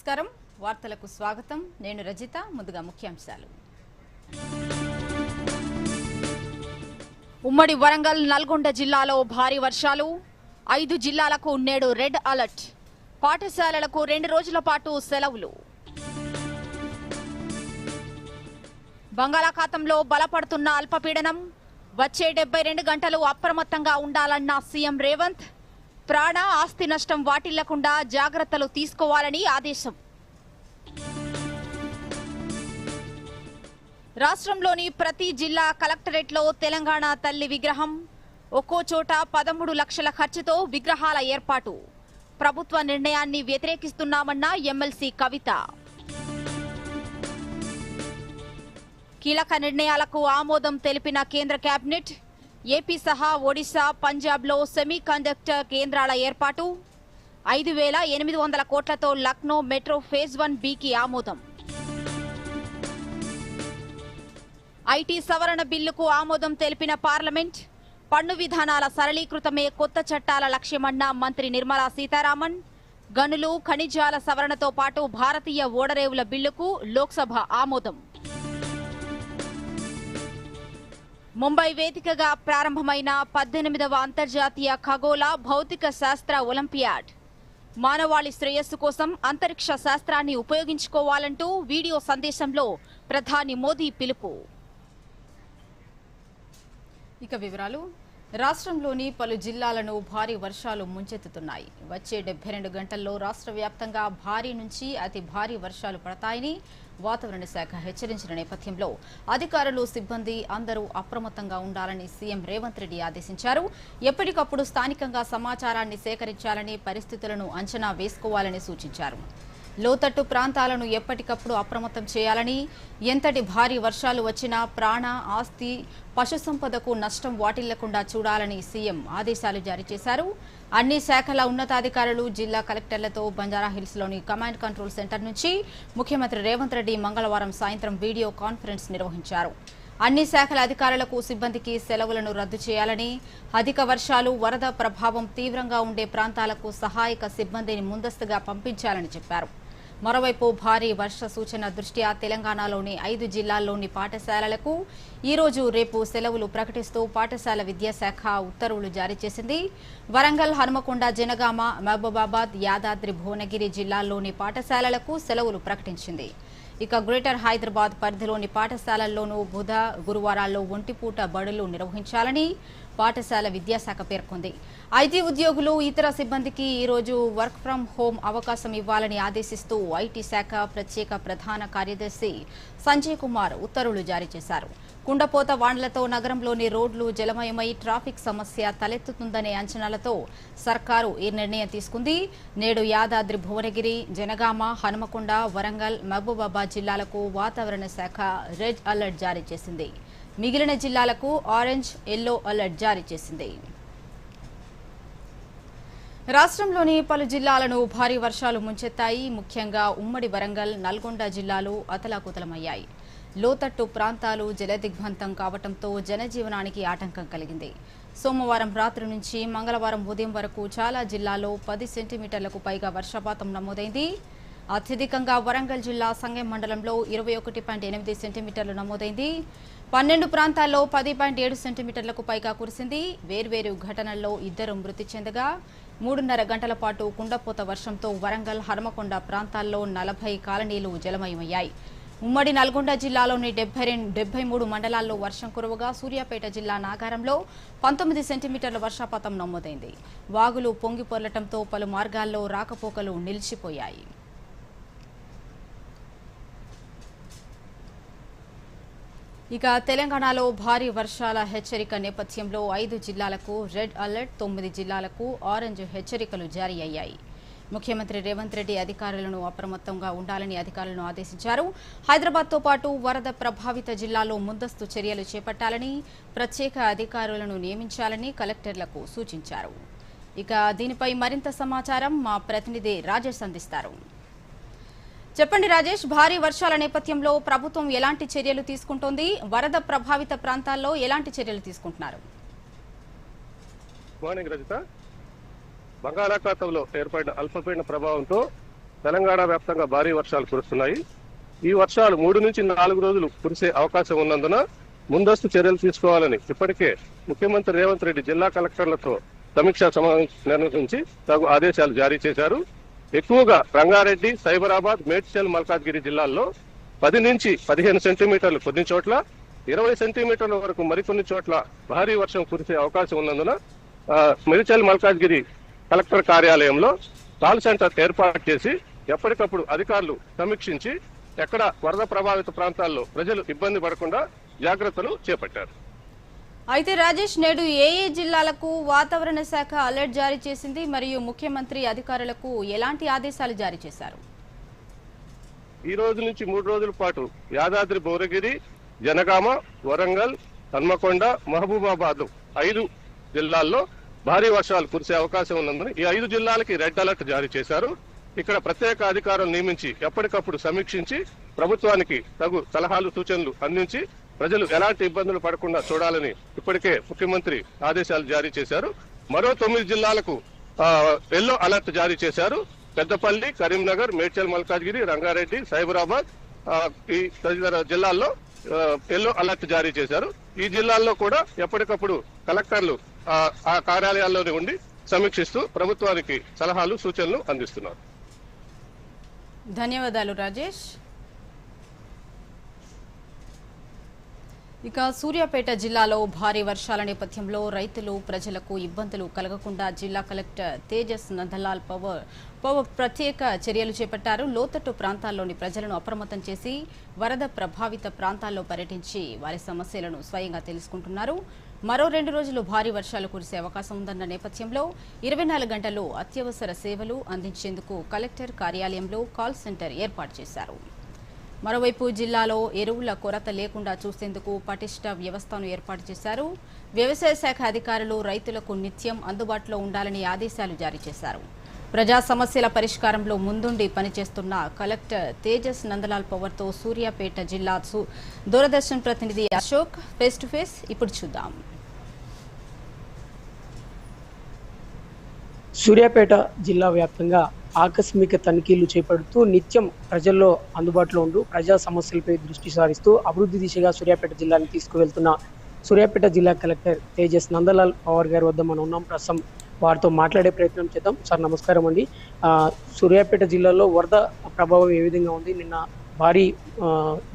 నమస్కారం వార్తలకు స్వాగతం నేను రజిత ముందుగా ముఖ్యాంశాలు ఉమ్మడి వరంగల్ నల్గొండ జిల్లాలో భారీ వర్షాలు 5 జిల్లాలకు నేడు రెడ్ అలర్ట్ పాఠశాలలకు 2 రోజుల పాటు సెలవులు బంగాళాఖాతంలో బలపడుతున్న అల్పపీడనం వచ్చే 72 గంటలు అప్రమత్తంగా ఉండాలన్న సీఎం రేవంత్ ప్రాణ ఆస్తి నష్టం వాటిల్లకుండా జాగ్రత్తలు తీసుకోవాలని ఆదేశం రాష్ట్రంలోని ప్రతి జిల్లా కలెక్టరేట్లో తెలంగాణ తల్లి విగ్రహం ఒక్కో చోట 13 లక్షల ఖర్చుతో విగ్రహాల ఏర్పాటు ప్రభుత్వ నిర్ణయాన్ని వ్యతిరేకిస్తున్నామన్న ఎమ్మెల్సీ కవిత కీలక నిర్ణయాలకు ఆమోదం తెలిపిన కేంద్ర కేబినెట్ ఏపీ సహా ఒడిశా పంజాబ్లో సెమీ కండక్టర్ కేంద్రాల ఏర్పాటు 5,800 కోట్లతో లక్నో మెట్రో ఫేజ్ 1Bకి ఆమోదం ఐటీ సవరణ బిల్లుకు ఆమోదం తెలిపిన పార్లమెంట్ పన్ను విధానాల సరళీకృతమే కొత్త చట్టాల లక్ష్యమన్న మంత్రి నిర్మలా సీతారామన్ గనులు ఖనిజాల సవరణతో పాటు భారతీయ ఓడరేవుల బిల్లుకు లోక్సభ ఆమోదం ముంబై వేదికగా ప్రారంభమైన 18వ అంతర్జాతీయ ఖగోళ భౌతిక శాస్త్ర ఒలింపియాడ్ మానవాళి శ్రేయస్సు కోసం అంతరిక్ష శాస్త్రాన్ని ఉపయోగించుకోవాలంటూ వీడియో సందేశంలో ప్రధాని మోదీ పిలుపు ఇక వివరాలు రాష్ట్రంలోని పలు జిల్లాలను భారీ వర్షాలు ముంచెత్తుతున్నాయి వచ్చే 72 గంటల్లో రాష్ట్ర వ్యాప్తంగా భారీ నుంచి అతి భారీ వర్షాలు పడతాయని వాతావరణ శాఖ హెచ్చరించిన నేపథ్యంలో అధికారులు సిబ్బంది అందరూ అప్రమత్తంగా ఉండాలని సీఎం రేవంత్ రెడ్డి ఆదేశించారు ఎప్పటికప్పుడు స్థానికంగా సమాచారాన్ని సేకరించాలని పరిస్థితులను అంచనా వేసుకోవాలని సూచించారు లోతట్టు ప్రాంతాలను ఎప్పటికప్పుడు అప్రమత్తం చేయాలని ఎంతటి భారీ వర్షాలు వచ్చినా ప్రాణ ఆస్తి పశుసంపదకు నష్టం వాటిల్లకుండా చూడాలని సీఎం ఆదేశాలు జారీ చేశారు అన్ని శాఖల ఉన్నతాధికారులు జిల్లా కలెక్టర్లతో బంజారాహిల్స్లోని కమాండ్ కంట్రోల్ సెంటర్ నుంచి ముఖ్యమంత్రి రేవంత్ రెడ్డి మంగళవారం సాయంత్రం వీడియో కాన్ఫరెన్స్ నిర్వహించారు అన్ని శాఖల అధికారులకు సిబ్బందికి సెలవులను రద్దు చేయాలని అధిక వర్షాలు వరద ప్రభావం తీవ్రంగా ఉండే ప్రాంతాలకు సహాయక సిబ్బందిని ముందస్తుగా పంపించాలని చెప్పారు మరోవైపు భారీ వర్ష సూచన దృష్ట్యా తెలంగాణలోని 5 జిల్లాల్లోని పాఠశాలలకు ఈ రోజు రేపు సెలవులు ప్రకటిస్తూ పాఠశాల విద్యాశాఖ ఉత్తర్వులు జారీ చేసింది వరంగల్ హనుమకొండ జనగామ మహబూబాబాద్ యాదాద్రి భువనగిరి జిల్లాల్లోని పాఠశాలలకు సెలవులు ప్రకటించింది ఇక గ్రేటర్ హైదరాబాద్ పరిధిలోని పాఠశాలల్లోనూ బుధ గురువారాల్లో ఒంటిపూట బడులు నిర్వహించాలని పాఠశాల విద్యాశాఖ పేర్కొంది ఐటీ ఉద్యోగులు ఇతర సిబ్బందికి ఈ రోజు వర్క్ ఫ్రం హోం అవకాశం ఇవ్వాలని ఆదేశిస్తూ ఐటీ శాఖ ప్రత్యేక ప్రధాన కార్యదర్శి సంజయ్ కుమార్ ఉత్తర్వులు జారీ చేశారు కుండపోత వానలతో నగరంలోని రోడ్లు జలమయమై ట్రాఫిక్ సమస్య తలెత్తుతుందనే అంచనాలతో సర్కారు ఈ నిర్ణయం తీసుకుంది నేడు యాదాద్రి భువనగిరి జనగామ హనుమకొండ వరంగల్ మహబూబాబాద్ జిల్లాలకు వాతావరణ శాఖ రెడ్ అలర్ట్ జారీ చేసింది మిగిలిన జిల్లాలకు ఆరెంజ్ ఎల్లో అలర్ట్ జారీ చేసింది రాష్ట్రంలోని పలు జిల్లాలను భారీ వర్షాలు ముంచెత్తాయి ముఖ్యంగా ఉమ్మడి వరంగల్ నల్గొండ జిల్లాలు అతలాకుతలమయ్యాయి లోతట్టు ప్రాంతాలు జలదిగ్బంధం కావడంతో జనజీవనానికి ఆటంకం కలిగింది సోమవారం రాత్రి నుంచి మంగళవారం ఉదయం వరకు చాలా జిల్లాల్లో 10 సెంటీమీటర్లకు పైగా వర్షపాతం నమోదైంది అత్యధికంగా వరంగల్ జిల్లా సంగెం మండలంలో 21.8 సెంటీమీటర్లు నమోదైంది 12 ప్రాంతాల్లో 10.7 సెంటీమీటర్లకు పైగా కురిసింది వేర్వేరు ఘటనల్లో 2 మృతి చెందగా 3.5 గంటల పాటు కుండపోత వర్షంతో వరంగల్ హనుమకొండ ప్రాంతాల్లో 40 కాలనీలు జలమయమయ్యాయి ఉమ్మడి నల్గొండ జిల్లాలోని 73 మండలాల్లో వర్షం కురవగా సూర్యాపేట జిల్లా నాగారంలో 19 సెంటీమీటర్ల వర్షపాతం నమోదైంది వాగులు పొంగి పొర్లటంతో పలు మార్గాల్లో రాకపోకలు నిలిచిపోయాయి ఇక తెలంగాణలో భారీ వర్షాల హెచ్చరిక నేపథ్యంలో 5 జిల్లాలకు రెడ్ అలర్ట్ 9 జిల్లాలకు ఆరెంజ్ హెచ్చరికలు జారీ అయ్యాయి ముఖ్యమంత్రి రేవంత్ రెడ్డి అధికారులను అప్రమత్తంగా ఉండాలని అధికారులను ఆదేశించారు హైదరాబాద్తో పాటు వరద ప్రభావిత జిల్లాల్లో ముందస్తు చర్యలు చేపట్టాలని ప్రత్యేక అధికారులను నియమించాలని కలెక్టర్లకు సూచించారు ఇక దీనిపై మరింత సమాచారం మా ప్రతినిధి రాజేష్ అందిస్తారు చెప్పండి రాజేష్ భారీ వర్షాల నేపథ్యంలో ప్రభుత్వం ఎలాంటి చర్యలు తీసుకుంటోంది వరద ప్రభావిత ప్రాంతాల్లో ఎలాంటి చర్యలు తీసుకుంటున్నారు మార్నింగ్ రజిత బంగాళాఖాతంలో ఏర్పడిన అల్పపీడన ప్రభావంతో తెలంగాణ వ్యాప్తంగా భారీ వర్షాలు కురుస్తున్నాయి. ఈ వర్షాలు 3 నుంచి 4 రోజులు కురిసే అవకాశం ఉన్నందున ముందస్తు చర్యలు తీసుకోవాలని ఇప్పటికే ముఖ్యమంత్రి రేవంత్ రెడ్డి జిల్లా కలెక్టర్లతో సమీక్షా సమావేశం నిర్వహించి తగు ఆదేశాలు జారీ చేశారు. ఎక్కువగా రంగారెడ్డి, సైబరాబాద్, మేడ్చల్, మల్కాజ్గిరి జిల్లాల్లో 10 నుంచి 15 సెంటీమీటర్లు కొన్ని చోట్ల, 20 సెంటీమీటర్ల వరకు మరికొన్ని చోట్ల భారీ వర్షం కురిసే అవకాశం ఉన్నందున మేడ్చల్, మల్కాజ్గిరి కలెక్టర్ కార్యాలయంలో కాల్ సెంటర్ ఏర్పాటు చేసి ఎప్పటికప్పుడు అధికారులు సమీక్షించి ఎక్కడ వరద ప్రభావిత ప్రాంతాల్లో ప్రజలు ఇబ్బంది పడకుండా జాగ్రత్తలు చేపట్టారు. అయితే రాజేష్, నేడు ఏ జిల్లాలకు వాతావరణ శాఖ అలర్ట్ జారీ చేసింది మరియు ముఖ్యమంత్రి అధికారులకు ఎలాంటి ఆదేశాలు జారీ చేశారు? ఈ రోజు నుంచి 3 రోజుల పాటు యాదాద్రి, భువనగిరి, జనగామ, వరంగల్, హన్మకొండ, మహబూబాబాద్ 5 జిల్లాల్లో భారీ వర్షాలు కురిసే అవకాశం ఉన్నందున ఈ 5 జిల్లాలకి రెడ్ అలర్ట్ జారీ చేశారు. ఇక్కడ ప్రత్యేక అధికారులు నియమించి ఎప్పటికప్పుడు సమీక్షించి ప్రభుత్వానికి తగు సలహాలు, సూచనలు అందించి ప్రజలు ఎలాంటి ఇబ్బందులు పడకుండా చూడాలని ఇప్పటికే ముఖ్యమంత్రి ఆదేశాలు జారీ చేశారు. మరో 9 జిల్లాలకు ఎల్లో అలర్ట్ జారీ చేశారు. పెద్దపల్లి, కరీంనగర్, మేడ్చల్, మల్కాజ్గిరి, రంగారెడ్డి, సైబరాబాద్ ఈ తదితర జిల్లాల్లో ఎల్లో అలర్ట్ జారీ చేశారు. ఈ జిల్లాల్లో కూడా ఎప్పటికప్పుడు కలెక్టర్లు ఆ కార్యాలయాల్లోనే ఉండి సమీక్షిస్తూ ప్రభుత్వానికి సలహాలు, సూచనలు అందిస్తున్నారు. ధన్యవాదాలు రాజేష్. ఇక సూర్యాపేట జిల్లాలో భారీ వర్షాల నేపథ్యంలో రైతులు, ప్రజలకు ఇబ్బందులు కలగకుండా జిల్లా కలెక్టర్ తేజస్ నందలాల్ పవర్ ప్రత్యేక చర్యలు చేపట్టారు. లోతట్టు ప్రాంతాల్లోని ప్రజలను అప్రమత్తం చేసి వరద ప్రభావిత ప్రాంతాల్లో పర్యటించి వారి సమస్యలను స్వయంగా తెలుసుకుంటున్నారు. మరో 2 రోజులు భారీ వర్షాలు కురిసే అవకాశం ఉందన్న నేపథ్యంలో 24 గంటలు అత్యవసర సేవలు అందించేందుకు కలెక్టర్ కార్యాలయంలో కాల్ సెంటర్ ఏర్పాటు చేశారు. మరోవైపు జిల్లాలో ఎరువుల కొరత లేకుండా చూసేందుకు పటిష్ట వ్యవస్థను ఏర్పాటు చేశారు. వ్యవసాయ శాఖ అధికారులు రైతులకు నిత్యం అందుబాటులో ఉండాలని ఆదేశాలు జారీ చేశారు. ప్రజా సమస్యల పరిష్కారంలో ముందుండి పనిచేస్తున్న కలెక్టర్ తేజస్ నందలాల్ పవర్తో సూర్యాపేట జిల్లా దూరదర్శన్ ప్రతినిధి అశోక్ ఫేస్ టు ఫేస్ ఇప్పుడు చూద్దాం. సూర్యాపేట జిల్లా వ్యాప్తంగా ఆకస్మిక తనిఖీలు చేపడుతూ నిత్యం ప్రజల్లో అందుబాటులో ఉంటూ ప్రజా సమస్యలపై దృష్టి సారిస్తూ అభివృద్ధి దిశగా సూర్యాపేట జిల్లాని తీసుకువెళ్తున్న సూర్యాపేట జిల్లా కలెక్టర్ తేజస్ నందలాల్ పవర్ గారి వద్ద మనం ఉన్నాం. ప్రస్తుతం వారితో మాట్లాడే ప్రయత్నం చేద్దాం. సార్ నమస్కారం అండి. సూర్యాపేట జిల్లాలో వరద ప్రభావం ఏ విధంగా ఉంది? నిన్న భారీ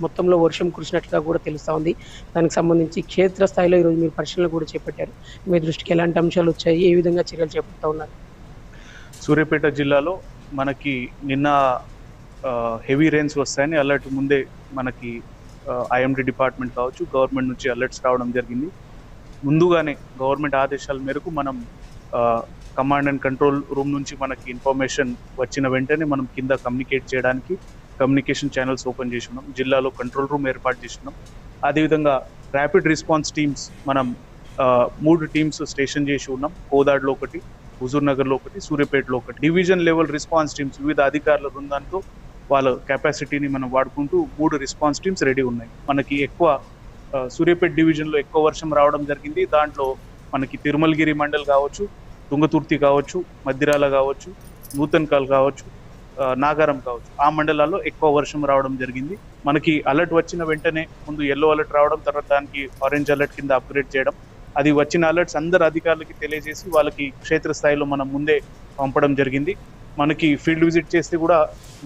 మొత్తంలో వర్షం కురిసినట్లుగా కూడా తెలుస్తూ ఉంది. దానికి సంబంధించి క్షేత్రస్థాయిలో ఈరోజు మీరు పరిశీలన కూడా చేపట్టారు. మీ దృష్టికి ఎలాంటి అంశాలు వచ్చాయి? ఏ విధంగా చర్యలు చేపడుతూ ఉన్నారు? సూర్యాపేట జిల్లాలో మనకి నిన్న హెవీ రెయిన్స్ వస్తాయని అలర్ట్ ముందే మనకి ఐఎండీ డిపార్ట్మెంట్ కావచ్చు, గవర్నమెంట్ నుంచి అలర్ట్స్ రావడం జరిగింది. ముందుగానే గవర్నమెంట్ ఆదేశాల మేరకు మనం కమాండ్ అండ్ కంట్రోల్ రూమ్ నుంచి మనకి ఇన్ఫర్మేషన్ వచ్చిన వెంటనే మనం కింద కమ్యూనికేట్ చేయడానికి కమ్యూనికేషన్ ఛానల్స్ ఓపెన్ చేసి ఉన్నాం. జిల్లాలో కంట్రోల్ రూమ్ ఏర్పాటు చేసి ఉన్నాం. అదేవిధంగా ర్యాపిడ్ రెస్పాన్స్ టీమ్స్ మనం 3 టీమ్స్ స్టేషన్ చేసి ఉన్నాం. కోదాడ్లో ఒకటి, హుజూర్ నగర్లో ఒకటి, సూర్యాపేటలో ఒకటి. డివిజన్ లెవెల్ రెస్పాన్స్ టీమ్స్ వివిధ అధికారుల బృందంతో వాళ్ళ కెపాసిటీని మనం వాడుకుంటూ 3 రెస్పాన్స్ టీమ్స్ రెడీ ఉన్నాయి. మనకి ఎక్కువ సూర్యాపేట డివిజన్లో ఎక్కువ వర్షం రావడం జరిగింది. దాంట్లో మనకి తిరుమలగిరి మండల్ కావచ్చు, తుంగతుర్తి కావచ్చు, మద్దిరాల కావచ్చు, నూతన్కాల్ కావచ్చు, నాగారం కావచ్చు, ఆ మండలాల్లో ఎక్కువ వర్షం రావడం జరిగింది. మనకి అలర్ట్ వచ్చిన వెంటనే ముందు ఎల్లో అలర్ట్ రావడం, తర్వాత దానికి ఆరెంజ్ అలర్ట్ కింద అప్గ్రేడ్ చేయడం, అది వచ్చిన అలర్ట్స్ అందరు అధికారులకి తెలియజేసి వాళ్ళకి క్షేత్రస్థాయిలో మనం ముందే పంపడం జరిగింది. మనకి ఫీల్డ్ విజిట్ చేస్తే కూడా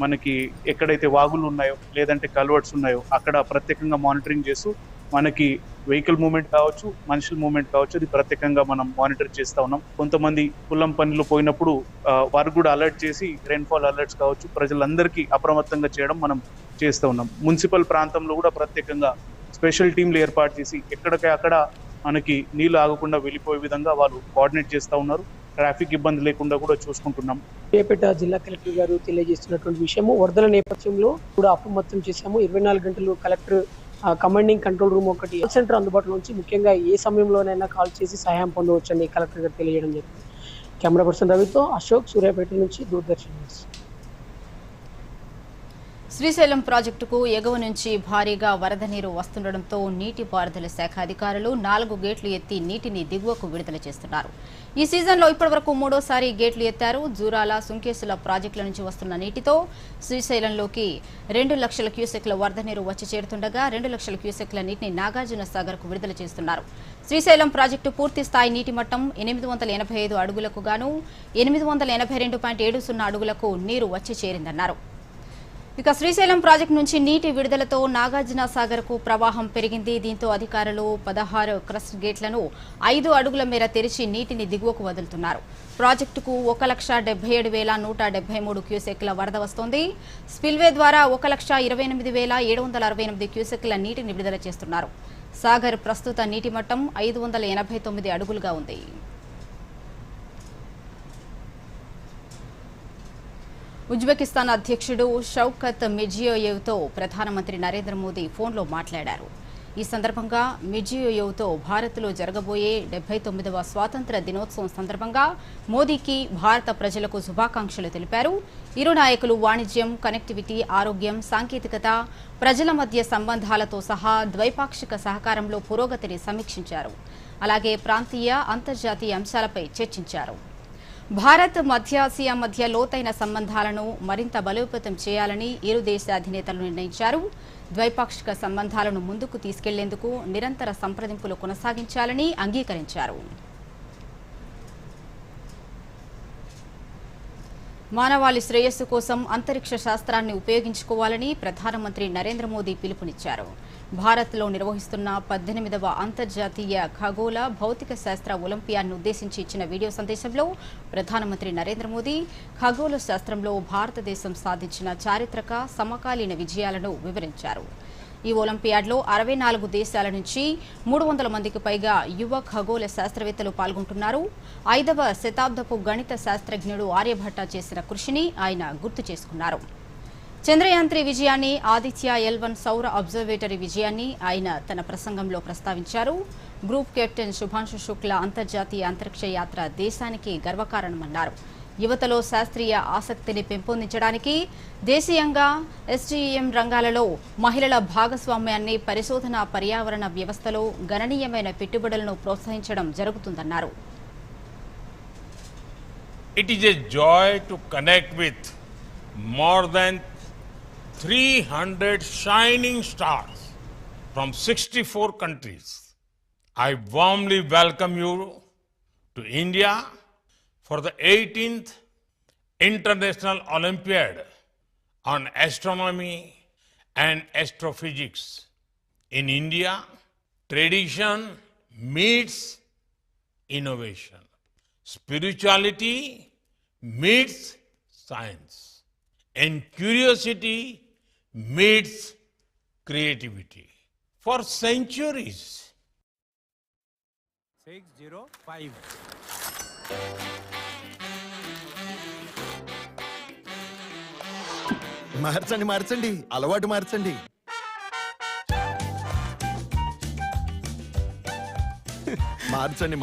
మనకి ఎక్కడైతే వాగులు ఉన్నాయో లేదంటే కల్వర్ట్స్ ఉన్నాయో అక్కడ ప్రత్యేకంగా మానిటరింగ్ చేస్తూ మనకి వెహికల్ మూవ్మెంట్ కావచ్చు, మనుషుల మూవ్మెంట్ కావచ్చు, అది ప్రత్యేకంగా మనం మానిటర్ చేస్తూ ఉన్నాం. కొంతమంది పొలం పనులు పోయినప్పుడు వారికి కూడా అలర్ట్ చేసి రెయిన్ఫాల్ అలర్ట్స్ కావచ్చు ప్రజలందరికీ అప్రమత్తంగా చేయడం మనం చేస్తూ ఉన్నాం. మున్సిపల్ ప్రాంతంలో కూడా ప్రత్యేకంగా స్పెషల్ టీంలు ఏర్పాటు చేసి ఎక్కడికే అక్కడ మనకి నీళ్లు ఆగకుండా వెళ్ళిపోయే విధంగా వాళ్ళు కోఆర్డినేట్ చేస్తూ ఉన్నారు. ట్రాఫిక్ ఇబ్బంది లేకుండా కూడా చూసుకుంటున్నాం. సూర్యాపేట జిల్లా కలెక్టర్ గారు తెలియజేస్తున్నటువంటి విషయము, వరదల నేపథ్యంలో కూడా అప్రమత్తం చేశాము. 24 గంటలు కలెక్టర్ కమాండింగ్ కంట్రోల్ రూమ్ ఒకటి సెంటర్ అందుబాటులో నుంచి ముఖ్యంగా ఏ సమయంలోనైనా కాల్ చేసి సహాయం పొందవచ్చని కలెక్టర్ గారు తెలియజేయడం జరిగింది. కెమెరా పర్సన్ రవితో అశోక్, సూర్యాపేట నుంచి దూరదర్శన్. శ్రీశైలం ప్రాజెక్టుకు ఎగువ నుంచి భారీగా వరద నీరు వస్తుండటంతో నీటిపారుదల శాఖ అధికారులు 4 గేట్లు ఎత్తి నీటిని దిగువకు విడుదల చేస్తున్నారు. ఈ సీజన్లో ఇప్పటివరకు 3వ సారి గేట్లు ఎత్తారు. జూరాల, సుంకేసుల ప్రాజెక్టుల నుంచి వస్తున్న నీటితో శ్రీశైలంలోకి 2 లక్షల క్యూసెక్ల వరద నీరు వచ్చి చేరుతుండగా 2 లక్షల క్యూసెక్ల నీటిని నాగార్జున సాగర్కు విడుదల చేస్తున్నారు. శ్రీశైలం ప్రాజెక్టు పూర్తి స్థాయి నీటి మట్టం 885 అడుగులకు గాను 882.70 అడుగులకు నీరు వచ్చి చేరిందన్నారు. ఇక శ్రీశైలం ప్రాజెక్టు నుంచి నీటి విడుదలతో నాగార్జున సాగర్కు ప్రవాహం పెరిగింది. దీంతో అధికారులు 16 క్రస్ట్ గేట్లను 5 అడుగుల మేర తెరిచి నీటిని దిగువకు వదులుతున్నారు. ప్రాజెక్టుకు 1,77,173 క్యూసెక్ల వరద వస్తోంది. స్పిల్వే ద్వారా 1,28,768 క్యూసెక్ల నీటిని విడుదల చేస్తున్నారు. సాగర్ ప్రస్తుత నీటి మట్టం 589 అడుగులుగా ఉంది. ఉజ్బెకిస్తాన్ అధ్యక్షుడు షౌకత్ మిర్జియోయేవ్తో ప్రధానమంత్రి నరేంద్ర మోదీ ఫోన్లో మాట్లాడారు. ఈ సందర్భంగా మిర్జియోయేవ్తో భారత్లో జరగబోయే 79వ స్వాతంత్ర్య దినోత్సవం సందర్భంగా మోదీకి భారత ప్రజలకు శుభాకాంక్షలు తెలిపారు. ఇరు నాయకులు వాణిజ్యం, కనెక్టివిటీ, ఆరోగ్యం, సాంకేతికత, ప్రజల మధ్య సంబంధాలతో సహా ద్వైపాక్షిక సహకారంలో పురోగతిని సమీక్షించారు. అలాగే ప్రాంతీయ, అంతర్జాతీయ అంశాలపై చర్చించారు. భారత్, మధ్యాసియా మధ్య లోతైన సంబంధాలను మరింత బలోపేతం చేయాలని ఇరు దేశ అధినేతలు నిర్ణయించారు. ద్వైపాక్షిక సంబంధాలను ముందుకు తీసుకెళ్లేందుకు నిరంతర సంప్రదింపులు కొనసాగించాలని అంగీకరించారు. మానవాళి శ్రేయస్సు కోసం అంతరిక్ష శాస్త్రాన్ని ఉపయోగించుకోవాలని ప్రధానమంత్రి నరేంద్ర మోదీ పిలుపునిచ్చారు. భారత్లో నిర్వహిస్తున్న 18వ అంతర్జాతీయ ఖగోళ భౌతిక శాస్త్ర ఒలింపియాడ్ను ఉద్దేశించి ఇచ్చిన వీడియో సందేశంలో ప్రధానమంత్రి నరేంద్ర మోదీ ఖగోళ శాస్త్రంలో భారతదేశం సాధించిన చారిత్రక సమకాలీన విజయాలను వివరించారు. ఈ ఒలింపియాడ్లో 64 దేశాల నుంచి 300 మందికి పైగా యువ ఖగోళ శాస్త్రవేత్తలు పాల్గొంటున్నారు. 5వ శతాబ్దపు గణిత శాస్త్రజ్ఞుడు ఆర్యభట్ట చేసిన కృషిని ఆయన గుర్తు చేసుకున్నారు. చంద్రయాన్-3 విజయాన్ని, ఆదిత్య L1 సౌర అబ్జర్వేటరీ విజయాన్ని ఆయన తన ప్రసంగంలో ప్రస్తావించారు. గ్రూప్ కెప్టెన్ శుభాంశు శుక్లా అంతర్జాతీయ అంతరిక్ష యాత్ర దేశానికి గర్వకారణమన్నారు. యువతలో శాస్త్రీయ ఆసక్తిని పెంపొందించడానికి దేశీయంగా STEM రంగాలలో మహిళల భాగస్వామ్యాన్ని, పరిశోధన, పర్యావరణ వ్యవస్థలో గణనీయమైన పెట్టుబడులను ప్రోత్సహించడం జరుగుతుందన్నారు. It is a joy to connect with more than 300 shining stars from 64 countries. I warmly welcome you to India for the 18th International Olympiad on Astronomy and Astrophysics. In India, tradition meets innovation. Spirituality meets science. And curiosity meets creativity. For centuries. 605. మార్చండి అలవాటు మార్చండి.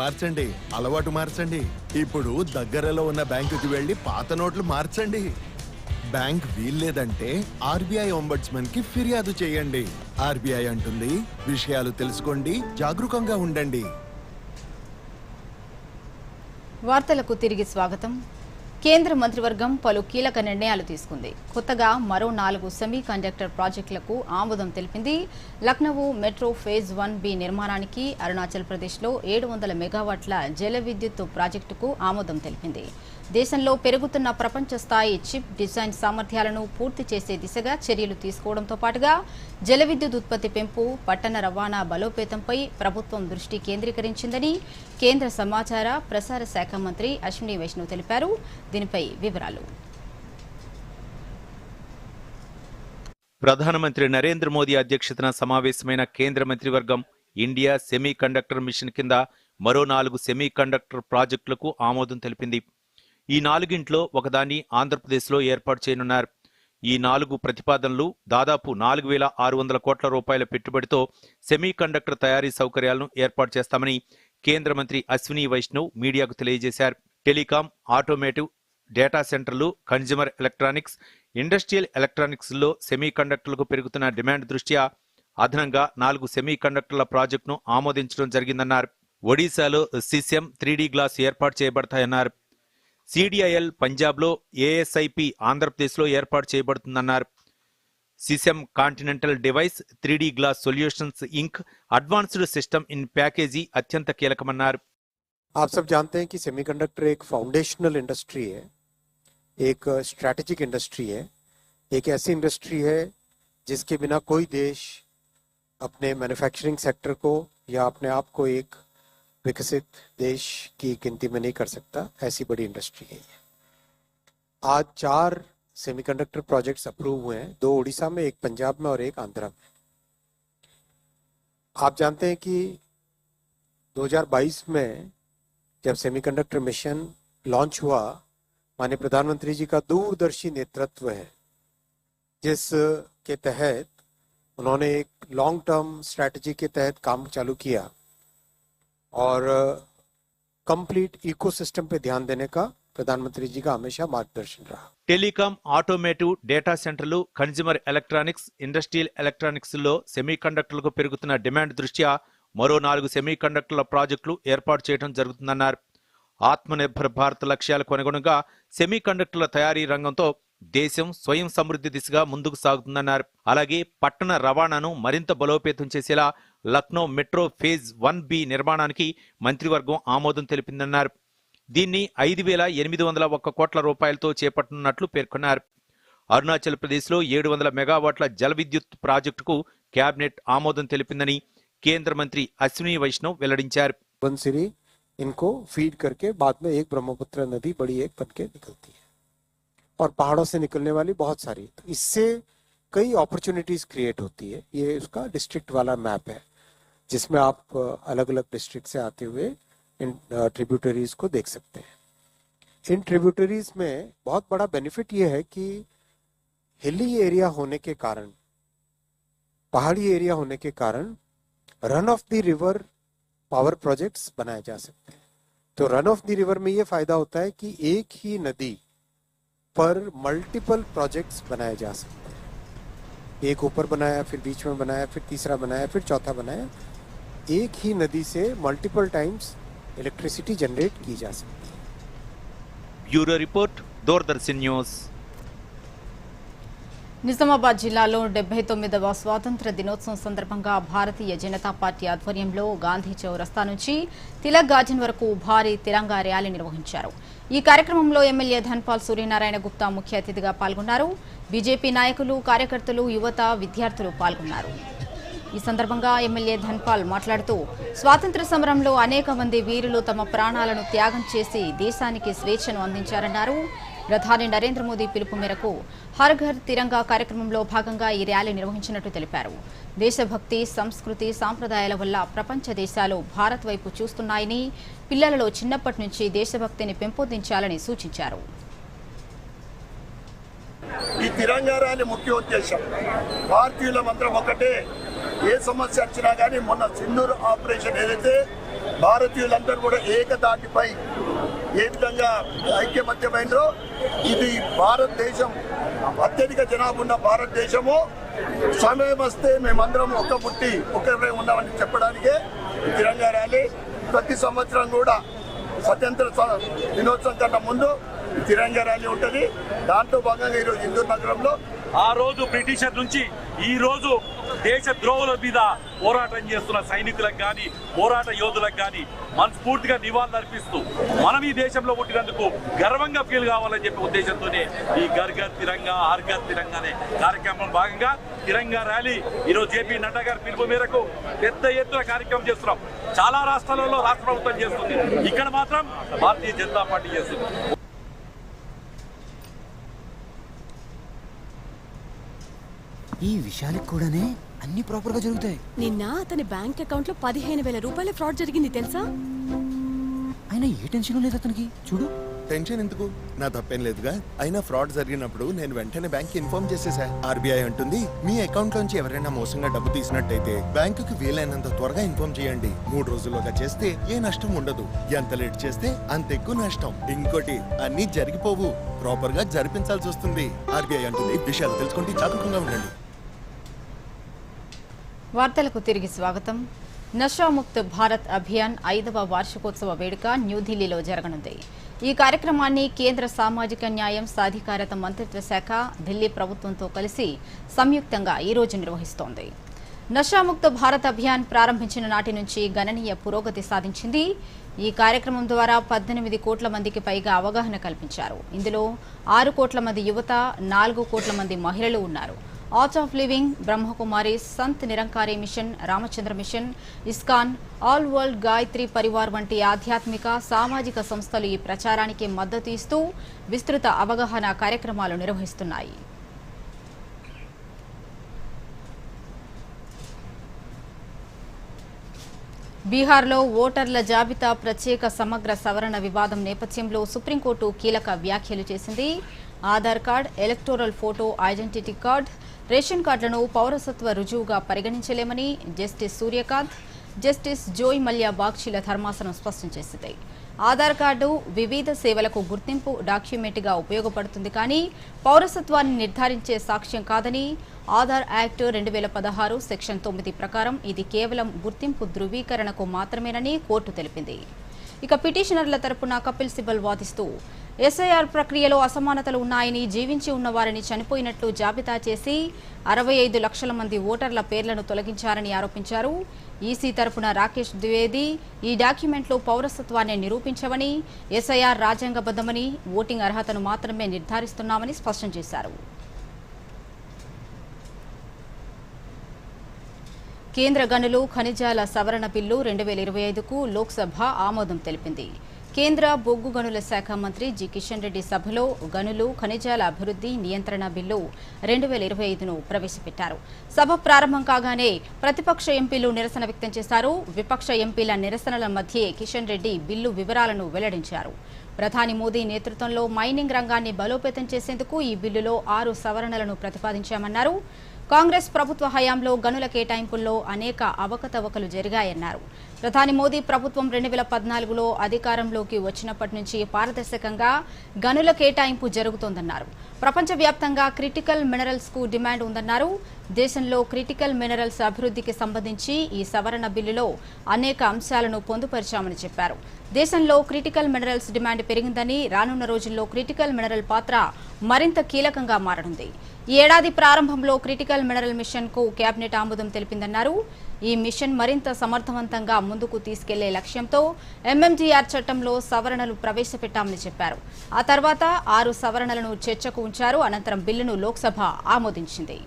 మార్చండి అలవాటు మార్చండి. ఇప్పుడు దగ్గరలో ఉన్న బ్యాంకుకి వెళ్లి పాత నోట్లు మార్చండి. బ్యాంక్ వీల్లేదంటే RBI ఒంబడ్స్మన్ కి ఫిర్యాదు చేయండి. RBI అంటుంది, విషయాలు తెలుసుకోండి, జాగరూకంగా ఉండండి. వార్తలకు తిరిగి స్వాగతం. కేంద్ర మంత్రివర్గం పలు కీలక నిర్ణయాలు తీసుకుంది. కొత్తగా మరో 4 సెమీ కండక్టర్ ప్రాజెక్టులకు ఆమోదం తెలిపింది. లక్నో మెట్రో ఫేజ్ 1B నిర్మాణానికి, అరుణాచల్ ప్రదేశ్లో 700 మెగావాట్ల జల విద్యుత్ ప్రాజెక్టుకు ఆమోదం తెలిపింది. దేశంలో పెరుగుతున్న ప్రపంచ స్థాయి చిప్ డిజైన్ సామర్థ్యాలను పూర్తి చేసే దిశగా చర్యలు తీసుకోవడంతో పాటుగా జల విద్యుత్ ఉత్పత్తి పెంపు, పట్టణ రవాణా బలోపేతంపై ప్రభుత్వం దృష్టి కేంద్రీకరించిందని కేంద్ర సమాచార ప్రసార శాఖ మంత్రి అశ్విని వైష్ణవ్ తెలిపారు. దీనిపై వివరాలు. ప్రధానమంత్రి నరేంద్ర మోదీ అధ్యక్షతన సమావేశమైన కేంద్ర మంత్రివర్గం ఇండియా సెమీ కండక్టర్ మిషన్ కింద మరో 4 సెమీ కండక్టర్ ప్రాజెక్టులకు ఆమోదం తెలిపింది. ఈ 4గింట్లో ఒకదాన్ని ఆంధ్రప్రదేశ్లో ఏర్పాటు చేయనున్నారు. ఈ 4 ప్రతిపాదనలు దాదాపు 4,600 కోట్ల రూపాయల పెట్టుబడితో సెమీ కండక్టర్ తయారీ సౌకర్యాలను ఏర్పాటు చేస్తామని కేంద్ర మంత్రి అశ్విని వైష్ణవ్ మీడియాకు తెలియజేశారు. టెలికాం, ఆటోమేటివ్, డేటా సెంటర్లు, కన్జ్యూమర్ ఎలక్ట్రానిక్స్, ఇండస్ట్రియల్ ఎలక్ట్రానిక్స్లో సెమీ కండక్టర్లకు పెరుగుతున్న డిమాండ్ దృష్ట్యా అదనంగా 4 సెమీ కండక్టర్ల ప్రాజెక్టును ఆమోదించడం జరిగిందన్నారు. ఒడిశాలో సిసిఎం 3D గ్లాస్ ఏర్పాటు చేయబడతాయన్నారు. సిడిఐఎల్ పంజాబ్లో, ఏఎస్ఐపి ఆంధ్రప్రదేశ్లో ఏర్పాటు చేయబడుతుందన్నారు. CCM Continental Device, 3D Glass Solutions Inc, advanced system in package అత్యంత కీలకమన్నారు. आप सब जानते हैं कि सेमीकंडक्टर एक फाउंडेशनल इंडस्ट्री है, एक स्ट्रैटेजिक इंडस्ट्री है, एक ऐसी इंडस्ट्री है जिसके बिना कोई देश अपने मैन्युफैक्चरिंग सेक्टर को या अपने आप को एक विकसित देश की गिनती में नहीं कर सकता. ऐसी बड़ी इंडस्ट्री है. आज 4 सेमीकंडक्टर प्रोजेक्ट्स अप्रूव हुए हैं, 2 उड़ीसा में, 1 पंजाब में और 1 आंध्रा में. आप जानते हैं कि 2022 में जब सेमीकंडक्टर मिशन लॉन्च हुआ, माननीय प्रधानमंत्री जी का दूरदर्शी नेतृत्व है, जिस के तहत उन्होंने एक लॉन्ग टर्म स्ट्रैटेजी के तहत काम चालू किया और कंप्लीट इकोसिस्टम पे ध्यान देने का प्रधानमंत्री जी का हमेशा मार्गदर्शन रहा. టెలికాం, ఆటోమేటివ్, డేటా సెంటర్లు, కన్జ్యూమర్ ఎలక్ట్రానిక్స్, ఇండస్ట్రియల్ ఎలక్ట్రానిక్స్లో సెమీ కండక్టర్లకు పెరుగుతున్న డిమాండ్ దృష్ట్యా మరో 4 సెమీ కండక్టర్ల ప్రాజెక్టులు ఏర్పాటు చేయడం జరుగుతుందన్నారు. ఆత్మనిర్భర్ భారత్ లక్ష్యాలకు అనుగుణంగా సెమీ కండక్టర్ల తయారీ రంగంతో దేశం స్వయం సమృద్ధి దిశగా ముందుకు సాగుతుందన్నారు. అలాగే పట్టణ రవాణాను మరింత బలోపేతం చేసేలా లక్నో మెట్రో ఫేజ్ 1B నిర్మాణానికి మంత్రివర్గం ఆమోదం తెలిపిందన్నారు. దీన్ని 5,801 కోట్ల రూపాయలతో చేపట్టనున్నట్లు పేర్కొన్నారు. అరుణాచల్ ప్రదేశ్లో 700 మెగావాట్ల జల విద్యుత్ ప్రాజెక్టుకు కేబినెట్ ఆమోదం తెలిపిందని కేంద్ర మంత్రి అశ్విని వైష్ణవ్ వెల్లడించారు. बंसिरी इनको फीड करके बाद में एक ब्रह्मपुत्र नदी बड़ी एक बन के निकलती है और पहाड़ों से निकलने वाली बहुत सारी, तो इससे कई अपॉर्चुनिटीज क्रिएट होती है. ये उसका डिस्ट्रिक्ट वाला मैप है जिसमें आप अलग अलग डिस्ट्रिक्ट से आते हुए इन ट्रिब्यूटरीज को देख सकते हैं. इन ट्रिब्यूटरीज में बहुत बड़ा बेनिफिट ये है कि हिली एरिया होने के कारण, पहाड़ी एरिया होने के कारण run of the river power projects बनाए जा सकते हैं. तो रन ऑफ द रिवर में ये फायदा होता है कि एक ही नदी पर मल्टीपल प्रोजेक्ट्स बनाए जा सकते हैं. एक ऊपर बनाया, फिर बीच में बनाया, फिर तीसरा बनाया, फिर चौथा बनाया. एक ही नदी से मल्टीपल टाइम्स इलेक्ट्रिसिटी जनरेट की जा सकती है. Bureau report, Doordarshan news. Nizamabad జిల్లాలో 79వ స్వాతంత్ర దినోత్సవం సందర్భంగా భారతీయ జనతా పార్టీ ఆధ్వర్యంలో గాంధీ చౌరస్తా నుంచి తిలక్ గార్డెన్ వరకు భారీ తిరంగా ర్యాలీ నిర్వహించారు. ఈ కార్యక్రమంలో ఎమ్మెల్యే ధన్పాల్ సూర్యనారాయణ గుప్తా ముఖ్య అతిథిగా పాల్గొన్నారు. బీజేపీ నాయకులు, కార్యకర్తలు, యువత, విద్యార్థులు పాల్గొన్నారు. ఈ సందర్భంగా ఎమ్మెల్యే ధన్పాల్ మాట్లాడుతూ స్వాతంత్ర సమరంలో అనేక మంది వీరులు తమ ప్రాణాలను త్యాగం చేసి దేశానికి స్వేచ్ఛను అందించారన్నారు. ప్రధాని నరేంద్ర మోదీ పిలుపు మేరకు హర్ ఘర్ తిరంగా కార్యక్రమంలో భాగంగా ఈ ర్యాలీ నిర్వహించినట్టు తెలిపారు. దేశభక్తి, సంస్కృతి, సాంప్రదాయాల వల్ల ప్రపంచ దేశాలు భారత్ వైపు చూస్తున్నాయని, పిల్లలలో చిన్నప్పటి నుంచి దేశభక్తిని పెంపొందించాలని సూచించారు. ఈ తిరంగా ర్యాలీ ముఖ్య ఉద్దేశం భారతీయుల మంత్రం ఒకటే. ఏ సమస్య వచ్చినా కానీ మొన్న సింధూర్ ఆపరేషన్ ఏదైతే భారతీయులందరూ కూడా ఏకదాటిపై ఏ విధంగా ఐక్యమత్యమైనో, ఇది భారతదేశం అత్యధిక జనాభా ఉన్న భారతదేశము, సమయం వస్తే మేమందరం ఒక్క పుట్టి ఒకరే ఉన్నామని చెప్పడానికే ఈ తిరంగా ర్యాలీ. ప్రతి సంవత్సరం కూడా స్వతంత్ర దినోత్సవం కన్నా ముందు తిరంగా ర్యాలీ ఉంటుంది. దాంట్లో భాగంగా ఈరోజు ఇందూర్ నగరంలో ఆ రోజు బ్రిటిషర్ నుంచి ఈ రోజు దేశ ద్రోహుల మీద పోరాటం చేస్తున్న సైనికులకు కానీ, పోరాట యోధులకు కానీ మనస్ఫూర్తిగా నివాళులు అర్పిస్తూ మనం ఈ దేశంలో పుట్టినందుకు గర్వంగా ఫీల్ కావాలని చెప్పే ఉద్దేశంతోనే ఈ ఘర్ ఘర్ తిరంగా, హర్ ఘర్ తిరంగా అనే కార్యక్రమం భాగంగా తిరంగా ర్యాలీ ఈరోజు జేపీ నడ్డా గారి పిలుపు మేరకు పెద్ద ఎత్తున కార్యక్రమం చేస్తున్నాం. చాలా రాష్ట్రాలలో రాష్ట్ర ప్రభుత్వం చేస్తుంది, ఇక్కడ మాత్రం భారతీయ జనతా పార్టీ చేస్తుంది. ఈ విషయాలకు కూడానే అన్ని ప్రాపర్ గా జరుగుతాయి. నిన్న అతని బ్యాంక్ అకౌంట్ లో 15,000 రూపాయల ఫ్రాడ్ జరిగింది తెలుసా? ఆయన ఏ టెన్షన్ లేదు అతనికి. చూడు టెన్షన్ ఎందుకు? నా తప్పేం లేదుగా. అయినా ఫ్రాడ్ జరిగినప్పుడు నేను వెంటనే బ్యాంక్ ఇన్ఫార్మ్ చేసేసా. ఆర్బీఐ అంటుంది మీ అకౌంట్ లోంచి ఎవరైనా మోసంగా డబ్బు తీసినట్టయితే బ్యాంకుకి వీలైనంత త్వరగా ఇన్ఫార్మ్ చేయండి. 3 రోజుల్లోగా చేస్తే ఏ నష్టం ఉండదు. ఎంత లేట్ చేస్తే అంత ఎక్కువ నష్టం. ఇంకోటి, అన్ని జరిగిపోవు, ప్రాపర్ గా జరిపించాల్సి వస్తుంది. ఆర్బీఐ అంటుంది. విషయాలు తెలుసుకుంటే జాగరూకంగా ఉండండి. వార్తలకు తిరిగి స్వాగతం. నషాముక్త్ భారత్ అభియాన్ 5వ వార్షికోత్సవ వేడుక న్యూఢిల్లీలో జరగనుంది. ఈ కార్యక్రమాన్ని కేంద్ర సామాజిక న్యాయం సాధికారత మంత్రిత్వ శాఖ ఢిల్లీ ప్రభుత్వంతో కలిసి సంయుక్తంగా ఈ రోజు నిర్వహిస్తోంది. నషాముక్త్ భారత్ అభియాన్ ప్రారంభించిన నాటి నుంచి గణనీయ పురోగతి సాధించింది. ఈ కార్యక్రమం ద్వారా 18 కోట్ల మందికి పైగా అవగాహన కల్పించారు. ఇందులో 6 కోట్ల మంది యువత, 4 కోట్ల మంది మహిళలు ఉన్నారు. Art of living, Brahmakumari, Sant Nirankari mission, Ramachandra mission, ISKCON, all world Gayatri Parivar వంటి ఆధ్యాత్మిక సామాజిక సంస్థలు ఈ ప్రచారానికి మద్దతు ఇస్తూ విస్తృత అవగాహన కార్యక్రమాలు నిర్వహిస్తున్నాయి. బీహార్లో ఓటర్ల జాబితా ప్రత్యేక సమగ్ర సవరణ వివాదం నేపథ్యంలో సుప్రీంకోర్టు కీలక వ్యాఖ్యలు చేసింది. Aadhaar card, electoral photo identity card, ration కార్డులను పౌరసత్వ రుజువుగా పరిగణించలేమని జస్టిస్ సూర్యకాంత్, జస్టిస్ జోయ్ మల్యా బాగ్చీల ధర్మాసనం స్పష్టం చేసింది. ఆధార్ కార్డు వివిధ సేవలకు గుర్తింపు డాక్యుమెంట్గా ఉపయోగపడుతుంది, కానీ పౌరసత్వాన్ని నిర్ధారించే సాక్ష్యం కాదని ఆధార్ యాక్ట్ 2016 సెక్షన్ 9 ప్రకారం ఇది కేవలం గుర్తింపు ధృవీకరణకు మాత్రమేనని కోర్టు తెలిపింది. ఇక పిటిషనర్ల తరపున కపిల్ సిబల్ వాదిస్తూ ఎస్ఐఆర్ ప్రక్రియలో అసమానతలు ఉన్నాయని, జీవించి ఉన్న వారిని చనిపోయినట్లు జాబితా చేసి 65 లక్షల మంది ఓటర్ల పేర్లను తొలగించారని ఆరోపించారు. ఈసీ తరపున రాకేష్ ద్వివేది ఈ డాక్యుమెంట్లో పౌరసత్వాన్ని నిరూపించవని, ఎస్ఐఆర్ రాజ్యాంగబద్ధమని, ఓటింగ్ అర్హతను మాత్రమే నిర్ధారిస్తున్నామని స్పష్టం చేశారు. కేంద్ర గనులు ఖనిజాల సవరణ బిల్లు 2025కు లోక్సభ ఆమోదం తెలిపింది. కేంద్ర బొగ్గు గనుల శాఖ మంత్రి జి కిషన్ రెడ్డి సభలో గనులు ఖనిజాల అభివృద్ధి నియంత్రణ బిల్లు 2025ను ప్రవేశపెట్టారు. సభ ప్రారంభం కాగానే ప్రతిపక్ష ఎంపీలు నిరసన వ్యక్తం చేశారు. విపక్ష ఎంపీల నిరసనల మధ్యే కిషన్ రెడ్డి బిల్లు వివరాలను వెల్లడించారు. ప్రధాని మోదీ నేతృత్వంలో మైనింగ్ రంగాన్ని బలోపేతం చేసేందుకు ఈ బిల్లులో 6 సవరణలను ప్రతిపాదించామన్నారు. కాంగ్రెస్ ప్రభుత్వ హయాంలో గనుల కేటాయింపుల్లో అనేక అవకతవకలు జరిగాయన్నారు. ప్రధాని మోదీ ప్రభుత్వం 2014లో అధికారంలోకి వచ్చినప్పటి నుంచి పారదర్శకంగా గనుల కేటాయింపు జరుగుతోందన్నారు. ప్రపంచవ్యాప్తంగా క్రిటికల్ మినరల్స్ కు డిమాండ్ ఉందన్నారు. దేశంలో క్రిటికల్ మినరల్స్ అభివృద్ధికి సంబంధించి ఈ సవరణ బిల్లులో అనేక అంశాలను పొందుపరిచామని చెప్పారు. దేశంలో క్రిటికల్ మినరల్స్ డిమాండ్ పెరిగిందని, రానున్న రోజుల్లో క్రిటికల్ మినరల్ పాత్ర మరింత కీలకంగా మారనుంది. ఈ ఏడాది ప్రారంభంలో క్రిటికల్ మినరల్ మిషన్ కు కేబినెట్ ఆమోదం తెలిపిందన్నారు. ఈ మిషన్ మరింత సమర్థవంతంగా ముందుకు తీసుకెళ్లే లక్ష్యంతో ఎంఎంజీఆర్ చట్టంలో సవరణలు ప్రవేశపెట్టామని చెప్పారు. ఆ తర్వాత 6 సవరణలను చర్చకు ఉంచారు. అనంతరం బిల్లును లోక్సభ ఆమోదించింది.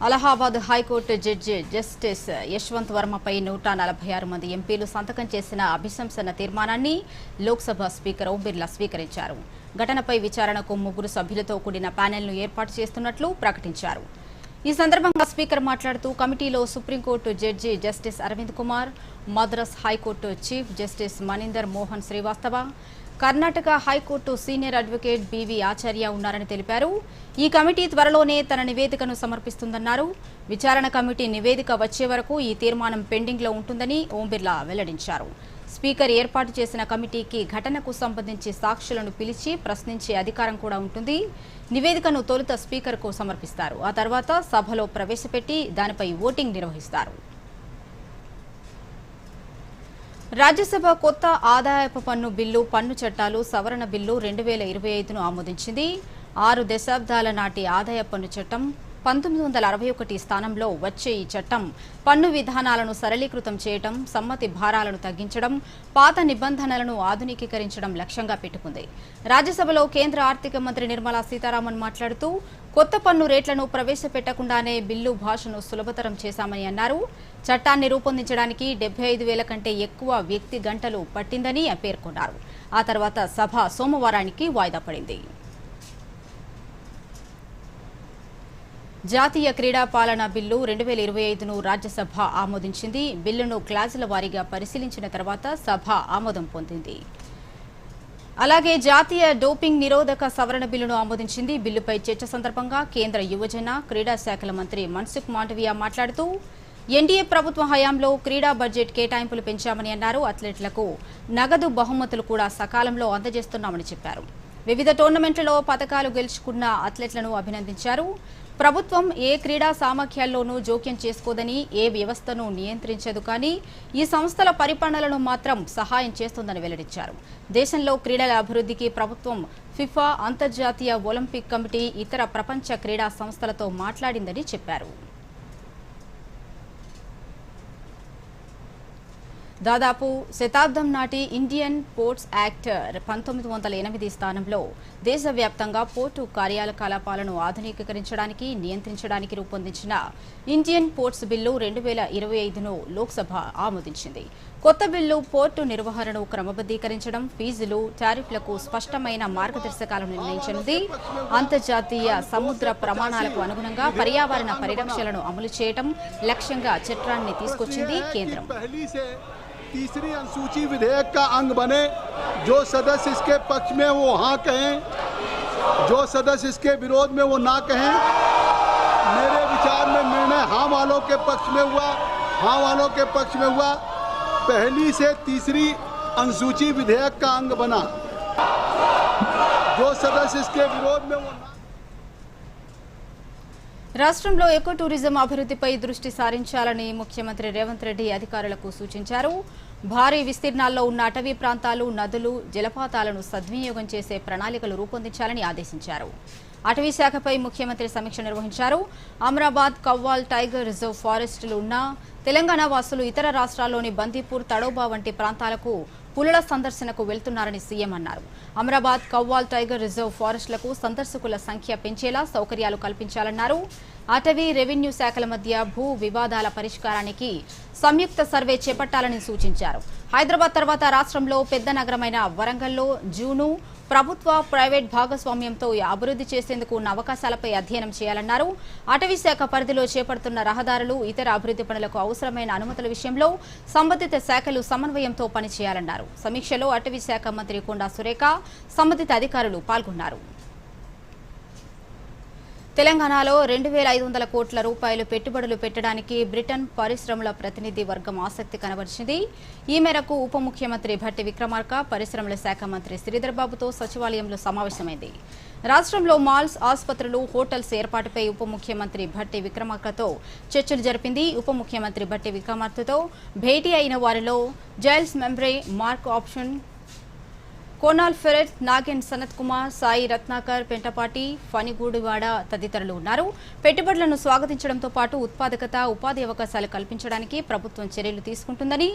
Allahabad High Court judge Justice Yashwant వర్మపై 146 మంది ఎంపీలు సంతకం చేసిన అభిశంసన తీర్మానాన్ని లోక్సభ స్పీకర్ ఓం బిర్లా స్వీకరించారు. ఘటనపై విచారణకు 3 సభ్యులతో కూడిన ప్యానెల్ను ఏర్పాటు చేస్తున్నట్లు ప్రకటించారు. ఈ సందర్భంగా స్పీకర్ మాట్లాడుతూ కమిటీలో Supreme Court judge Justice Arvind Kumar, Madras High Court Chief Justice Maninder Mohan Srivastava, Karnataka High Court senior advocate BV Acharya ఉన్నారని తెలిపారు. ఈ కమిటీ త్వరలోనే తన నివేదికను సమర్పిస్తుందన్నారు. విచారణ కమిటీ నివేదిక వచ్చే వరకు ఈ తీర్మానం పెండింగ్లో ఉంటుందని ఓం బిర్లా వెల్లడించారు. స్పీకర్ ఏర్పాటు చేసిన కమిటీకి ఘటనకు సంబంధించి సాక్షులను పిలిచి ప్రశ్నించే అధికారం కూడా ఉంటుంది. నివేదికను తొలుత స్పీకర్కు సమర్పిస్తారు. ఆ తర్వాత సభలో ప్రవేశపెట్టి దానిపై ఓటింగ్ నిర్వహిస్తారు. రాజ్యసభ కొత్త ఆదాయపు పన్ను బిల్లు, పన్ను చట్టాలు సవరణ బిల్లు 2025ను ఆమోదించింది. 6 దశాబ్దాల నాటి ఆదాయ పన్ను చట్టం 1961 స్థానంలో వచ్చే ఈ చట్టం పన్ను విధానాలను సరళీకృతం చేయడం, సమ్మతి భారాలను తగ్గించడం, పాత నిబంధనలను ఆధునికీకరించడం లక్ష్యంగా పెట్టుకుంది. రాజ్యసభలో కేంద్ర ఆర్థిక మంత్రి నిర్మలా సీతారామన్ మాట్లాడుతూ కొత్త పన్ను రేట్లను ప్రవేశపెట్టకుండానే బిల్లు భాషను సులభతరం చేశామని అన్నారు. చట్టాన్ని రూపొందించడానికి 75,000 కంటే ఎక్కువ వ్యక్తి గంటలు పట్టిందని పేర్కొన్నారు. ఆ తర్వాత సభ సోమవారానికి వాయిదా పడింది. జాతీయ క్రీడా పాలన బిల్లు 2025ను రాజ్యసభ ఆమోదించింది. బిల్లును క్లాజుల వారీగా పరిశీలించిన తర్వాత సభ ఆమోదం పొందింది. అలాగే జాతీయ డోపింగ్ నిరోధక సవరణ బిల్లును ఆమోదించింది. బిల్లుపై చర్చ సందర్భంగా కేంద్ర యువజన క్రీడా శాఖల మంత్రి మన్సుఖ్ మాండవియా మాట్లాడుతూ ఎన్డీఏ ప్రభుత్వ హయాంలో క్రీడా బడ్జెట్ కేటాయింపులు పెంచామని అన్నారు. అథ్లెట్లకు నగదు బహుమతులు కూడా సకాలంలో అందజేస్తున్నామని చెప్పారు. వివిధ టోర్నమెంట్లలో పతకాలు గెలుచుకున్న అథ్లెట్లను అభినందించారు. ప్రభుత్వం ఏ క్రీడా సామర్థ్యాల్లోనూ జోక్యం చేసుకోదని, ఏ వ్యవస్థను నియంత్రించదు, కానీ ఈ సంస్థల పరిపాలనలో మాత్రం సహాయం చేస్తుందని వెల్లడించారు. దేశంలో క్రీడల అభివృద్ధికి ప్రభుత్వం ఫిఫా, అంతర్జాతీయ ఒలింపిక్ కమిటీ, ఇతర ప్రపంచ క్రీడా సంస్థలతో మాట్లాడిందని చెప్పారు. దాదాపు శతాబ్దం నాటి ఇండియన్ పోర్ట్స్ యాక్ట్ 1908 స్థానంలో దేశవ్యాప్తంగా పోర్టు కార్యకలాపాలను ఆధునికీకరించడానికి, నియంత్రించడానికి రూపొందించిన ఇండియన్ పోర్ట్స్ బిల్లు 2025ను లోక్సభ ఆమోదించింది. కొత్త బిల్లు పోర్టు నిర్వహణను క్రమబద్దీకరించడం, ఫీజులు, టారిఫ్లకు స్పష్టమైన మార్గదర్శకాలను నిర్ణయించనుంది. అంతర్జాతీయ సముద్ర ప్రమాణాలకు అనుగుణంగా పర్యావరణ పరిరక్షణను అమలు చేయడం లక్ష్యంగా చట్టాన్ని తీసుకొచ్చింది కేంద్రం. तीसरी अनुसूची विधेयक का अंग बने। जो सदस्य इसके पक्ष में वो हाँ कहें, जो सदस्य इसके विरोध में वो ना कहें। मेरे विचार में निर्णय हाँ वालों के पक्ष में हुआ, हाँ वालों के पक्ष में हुआ। पहली से तीसरी अनुसूची विधेयक का अंग बना। जो सदस्य इसके विरोध में वो ना। రాష్ట్రంలో ఎకో టూరిజం అభివృద్ధిపై దృష్టి సారించాలని ముఖ్యమంత్రి రేవంత్ రెడ్డి అధికారులకు సూచించారు. భారీ విస్తీర్ణాల్లో ఉన్న అటవీ ప్రాంతాలు, నదులు, జలపాతాలను సద్వినియోగం చేసే ప్రణాళికలు రూపొందించాలని ఆదేశించారు. అటవీ శాఖపై ముఖ్యమంత్రి సమీక్ష నిర్వహించారు. అమరాబాద్, కవ్వాల్ టైగర్ రిజర్వ్ ఫారెస్టులు ఉన్న తెలంగాణ వాసులు ఇతర రాష్ట్రాల్లోని బందీపూర్, తడోబా వంటి ప్రాంతాలకు పులుల సందర్శనకు వెళ్తున్నారని సీఎం అన్నారు. అమరాబాద్, కవ్వాల్ టైగర్ రిజర్వ్ ఫారెస్టులకు సందర్శకుల సంఖ్య పెంచేలా సౌకర్యాలు కల్పించాలన్నారు. అటవీ, రెవెన్యూ శాఖల మధ్య భూ వివాదాల పరిష్కారానికి సంయుక్త సర్వే చేపట్టాలని సూచించారు. హైదరాబాద్ తర్వాత రాష్ట్రంలో పెద్ద నగరమైన వరంగల్లో జూను ప్రభుత్వ, ప్రైవేట్ భాగస్వామ్యంతో అభివృద్ధి చేసేందుకు ఉన్న అవకాశాలపై అధ్యయనం చేయాలన్నారు. అటవీ శాఖ పరిధిలో చేపడుతున్న రహదారులు, ఇతర అభివృద్ధి పనులకు అవసరమైన అనుమతుల విషయంలో సంబంధిత శాఖలు సమన్వయంతో పనిచేయాలన్నారు. సమీక్షలో అటవీ శాఖ మంత్రి కొండా సురేఖ, సంబంధిత అధికారులు పాల్గొన్నారు. తెలంగాణలో 2,500 కోట్ల రూపాయలు పెట్టుబడులు పెట్టడానికి బ్రిటన్ పరిశ్రమల ప్రతినిధి వర్గం ఆసక్తి కనబరిచింది. ఈ మేరకు ఉప ముఖ్యమంత్రి భట్టి విక్రమార్క పరిశ్రమల శాఖ మంత్రి శ్రీధర్ బాబుతో సచివాలయంలో సమావేశమైంది. రాష్ట్రంలో మాల్స్, ఆసుపత్రులు, హోటల్స్ ఏర్పాటుపై ఉప ముఖ్యమంత్రి భట్టి విక్రమార్కతో చర్చలు జరిపింది. ఉప ముఖ్యమంత్రి భట్టి విక్రమార్కతో భేటీ అయిన వారిలో జైల్స్ మెంబ్రే, మార్క్ ఆప్షన్, కోనాల్ ఫెరెట్, నాగెన్ సనత్ కుమార్, సాయి రత్నాకర్, పెంటపాటి, ఫణిగూడివాడ తదితరులు ఉన్నారు. పెట్టుబడులను స్వాగతించడంతో పాటు ఉత్పాదకత, ఉపాధి అవకాశాలు కల్పించడానికి ప్రభుత్వం చర్యలు తీసుకుంటుందని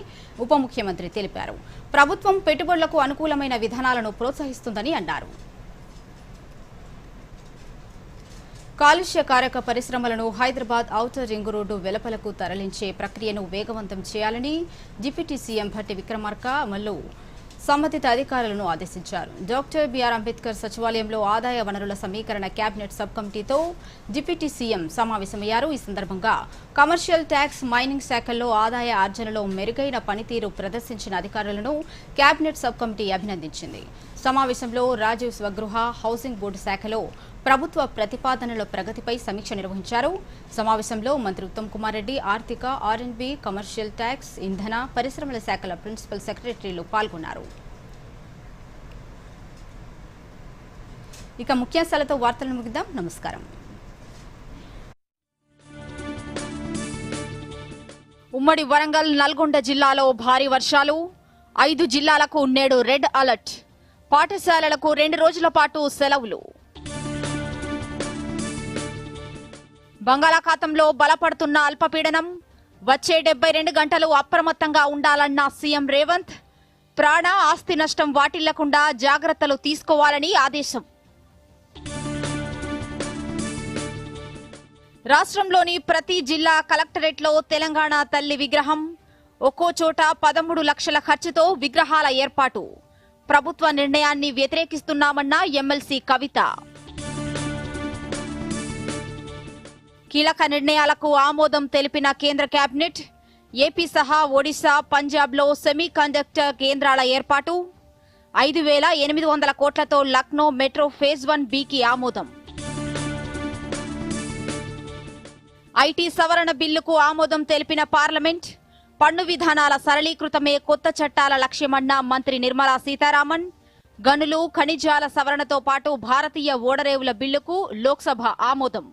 ఉప ముఖ్యమంత్రి తెలిపారు. ప్రభుత్వం పెట్టుబడులకు అనుకూలమైన విధానాలను ప్రోత్సహిస్తుందని అన్నారు. కాలుష్యకారక పరిశ్రమలను హైదరాబాద్ ఔటర్ రింగ్ రోడ్డు వెలుపలకు తరలించే ప్రక్రియను వేగవంతం చేయాలని డిప్యూటీ సీఎం భట్టి విక్రమార్క అమలు సంబంధిత అధికారులను ఆదేశించారు. డాక్టర్ బిఆర్ అంబేద్కర్ సచివాలయంలో ఆదాయ వనరుల సమీకరణ కేబినెట్ సబ్ కమిటీతో డిప్యూటీ సీఎం సమావేశమయ్యారు. ఈ సందర్భంగా కమర్షియల్ ట్యాక్స్, మైనింగ్ శాఖల్లో ఆదాయ ఆర్జనలో మెరుగైన పనితీరు ప్రదర్శించిన అధికారులను కేబినెట్ సబ్ కమిటీ అభినందించింది. సమావేశంలో రాజీవ్ స్వగృహ, హౌసింగ్ బోర్డు శాఖలో ప్రభుత్వ ప్రతిపాదనల ప్రగతిపై సమీక్ష నిర్వహించారు. సమావేశంలో మంత్రి ఉత్తమ్ కుమార్ రెడ్డి, ఆర్థిక, ఆర్ఎండ్బి, కమర్షియల్ ట్యాక్స్, ఇంధన, పరిశ్రమల శాఖల ప్రిన్సిపల్ సెక్రటరీలు పాల్గొన్నారు. ఇక ముఖ్యాంశాలతో వార్తలను ముగిద్దాం. నమస్కారం. ఉమ్మడి వరంగల్, నల్గొండ జిల్లాలో భారీ వర్షాలు. 5 జిల్లాలకు నేడు రెడ్ అలర్ట్. పాఠశాలలకు 2 రోజుల పాటు సెలవులు. బంగాళాఖాతంలో బలపడుతున్న అల్పపీడనం. వచ్చే 72 గంటలు అప్రమత్తంగా ఉండాలన్న సీఎం రేవంత్. ప్రాణ, ఆస్తి నష్టం వాటిల్లకుండా జాగ్రత్తలు తీసుకోవాలని ఆదేశం. రాష్ట్రంలోని ప్రతి జిల్లా కలెక్టరేట్లో తెలంగాణ తల్లి విగ్రహం. ఒక్కో చోట 13 లక్షల ఖర్చుతో విగ్రహాల ఏర్పాటు. ప్రభుత్వ నిర్ణయాన్ని వ్యతిరేకిస్తున్నామన్న ఎమ్మెల్సీ కవిత. కీలక నిర్ణయాలకు ఆమోదం తెలిపిన కేంద్ర కేబినెట్. ఏపీ సహా ఒడిశా, పంజాబ్లో సెమీ కండక్టర్ కేంద్రాల ఏర్పాటు. 5,800 కోట్లతో లక్నో మెట్రో ఫేజ్ 1B ఆమోదం. ఐటీ సవరణ బిల్లుకు ఆమోదం తెలిపిన పార్లమెంట్. పన్ను విధానాల సరళీకృతమే కొత్త చట్టాల లక్ష్యమన్న మంత్రి నిర్మలా సీతారామన్. గనులు, ఖనిజాల సవరణతో పాటు భారతీయ ఓడరేవుల బిల్లుకు లోక్సభ ఆమోదం.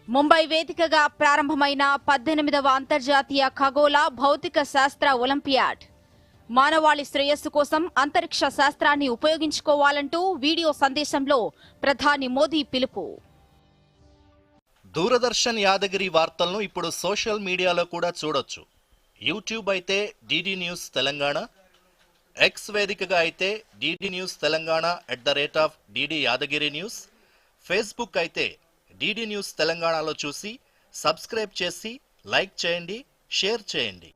ముంబై వేదికగా ప్రారంభమైన 18వ అంతర్జాతీయ ఖగోళ భౌతిక శాస్త్ర ఒలింపియాడ్. మానవాళి శ్రేయస్సు కోసం అంతరిక్ష శాస్త్రాన్ని ఉపయోగించుకోవాలంటూ వీడియో సందేశంలో ప్రధాని మోదీ పిలుపు. దూరదర్శన్ యాదగిరి వార్తలను ఇప్పుడు సోషల్ మీడియాలో కూడా చూడొచ్చు. యూట్యూబ్ అయితే డిడి న్యూస్ తెలంగాణ, ఎక్స్ వేదికగా అయితే DD news Telangana @DD Yadagiri news, Facebook అయితే డిడి న్యూస్ తెలంగాణలో చూసి సబ్స్క్రైబ్ చేసి లైక్ చేయండి, షేర్ చేయండి.